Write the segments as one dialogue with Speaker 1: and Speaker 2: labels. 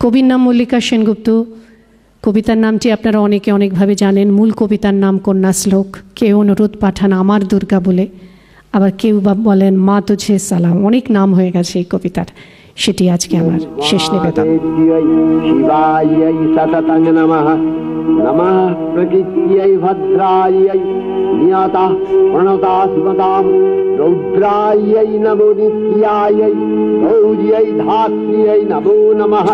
Speaker 1: কবির নাম মল্লিকা সেনগুপ্ত। কবিতার নামটি আপনারা অনেকে অনেকভাবে জানেন। মূল কবিতার নাম কন্যা শ্লোক। কেউ অনুরোধ পাঠান আমার দুর্গা বলে, আবার কেউ বা বলেন মা তুঝে সালাম। অনেক নাম হয়ে গেছে এই কবিতার, সেটি আজকে আমার শেষ নিবেদন।
Speaker 2: শিবায় সততং নমঃ নমঃ প্রকৃত্यै ভদ্রাयै নিয়তা প্রণতা স্মতাম রৌদ্রাयै নমো নিত্যাयै গৌর্यै ধাত্র্यै নমো নমঃ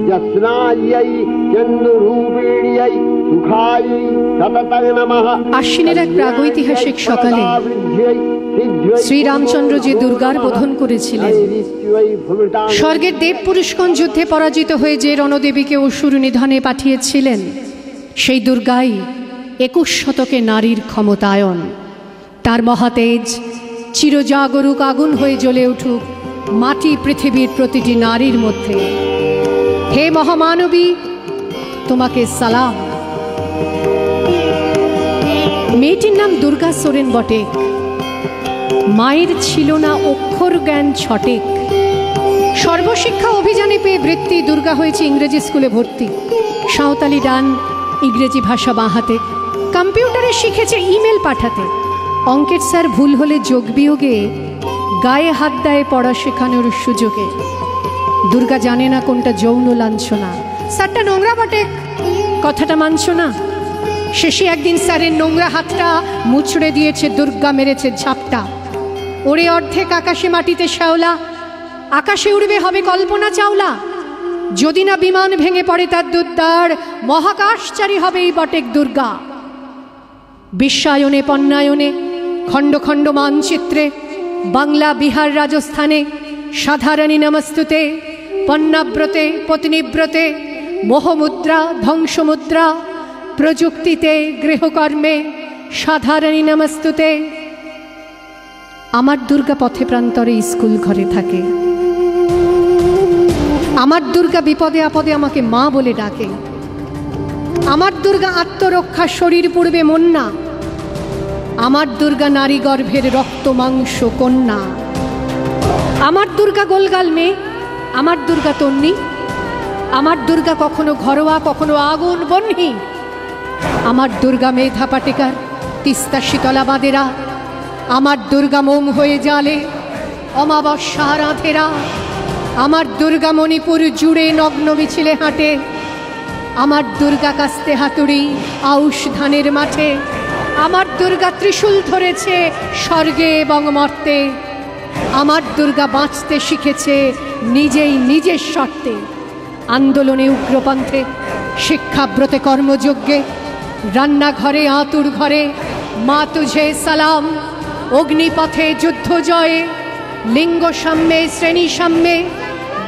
Speaker 2: যস্নাयै চন্দ্ররূপিণ্यै সুখাयै সততং নমঃ।
Speaker 1: আশ্বিনের এক প্রাগৈতিহাসিক সকালে শ্রীরামচন্দ্র যে দুর্গার বোধন করেছিলেন, স্বর্গের দেব পুরুষগণ যুদ্ধে পরাজিত হয়ে যে রণদেবীকে অসুর নিধনে পাঠিয়েছিলেন, সেই দুর্গাই 21 শতকে নারীর ক্ষমতায়ন। তার মহাতেজ চিরজাগরুক আগুন হয়ে জ্বলে উঠুক মাটি পৃথিবীর প্রতিটি নারীর মধ্যে। হে মহামানবী, তোমাকে সালাম। মেয়েটির নাম দুর্গা সোরেন বটে। মায়ের ছিল না অক্ষর জ্ঞান ছটেক। সর্বশিক্ষা অভিযানে পেয়ে বৃত্তি দুর্গা হয়েছে ইংরেজি স্কুলে ভর্তি। সাঁওতালি ডান, ইংরেজি ভাষা বাঁ হাতে। কম্পিউটারে শিখেছে ইমেল পাঠাতে। অঙ্কের স্যার ভুল হলে যোগ বিয়োগে গায়ে হাত দেয় পড়া শেখানোর সুযোগে। দুর্গা জানে না কোনটা যৌন লাঞ্ছনা। স্যারটা নোংরা বটে, কথাটা মানছ না। শেষে একদিন স্যারের নোংরা হাতটা মুছড়ে দিয়েছে দুর্গা, মেরেছে ঝাপটা। ওরে অর্ধেক আকাশে মাটিতে শ্যাওলা, আকাশে উড়বে হবে কল্পনা চাওলা। যদি না বিমান ভেঙে পড়ে তার দুদ্দার, মহাকাশচারী হবে এই বটেক দুর্গা। বিশ্বায়নে পণ্যায়নে খণ্ড খণ্ড মানচিত্রে, বাংলা বিহার রাজস্থানে সাধারণী নমস্তুতে। পণ্যাব্রতে পত্নীব্রতে মোহমুদ্রা ধ্বংসমুদ্রা, প্রযুক্তিতে গৃহকর্মে সাধারণী নমস্তুতে। আমার দুর্গা পথে প্রান্তরে স্কুল ঘরে থাকে। আমার দুর্গা বিপদে আপদে আমাকে মা বলে ডাকে। আমার দুর্গা আত্মরক্ষা, শরীর পূর্বে মন না। আমার দুর্গা নারী গর্ভের রক্ত মাংস কন্যা। আমার দুর্গা গোলগাল মেয়ে, আমার দুর্গা তন্নি। আমার দুর্গা কখনো ঘরোয়া, কখনো আগুন বহ্নি। আমার দুর্গা মেধা পাটেকার, তিস্তা শীতলা বাঁধেরা। আমার দুর্গা মোম হয়ে জালে অমাবস্যা রাধেরা। আমার দুর্গা মণিপুর জুড়ে নগ্ন মিছিলে হাঁটে। আমার দুর্গা কাস্তে হাতুড়ি আউশ ধানের মাঠে। আমার দুর্গা ত্রিশূল ধরেছে স্বর্গে এবং মর্তে। আমার দুর্গা বাঁচতে শিখেছে নিজেই নিজের শর্তে। আন্দোলনে উগ্রপন্থে, শিক্ষাব্রতে কর্মযজ্ঞে, রান্নাঘরে আতুর ঘরে মা তুঝে সালাম। অগ্নিপথে যুদ্ধ জয়ে, লিঙ্গ সাম্যে শ্রেণী সাম্যে,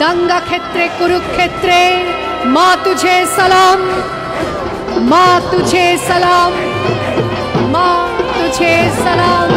Speaker 1: দাঙ্গা ক্ষেত্রে কুরুক্ষেত্রে মা তুঝে সালাম। মা তুঝে সালাম, মা তুঝে সালাম।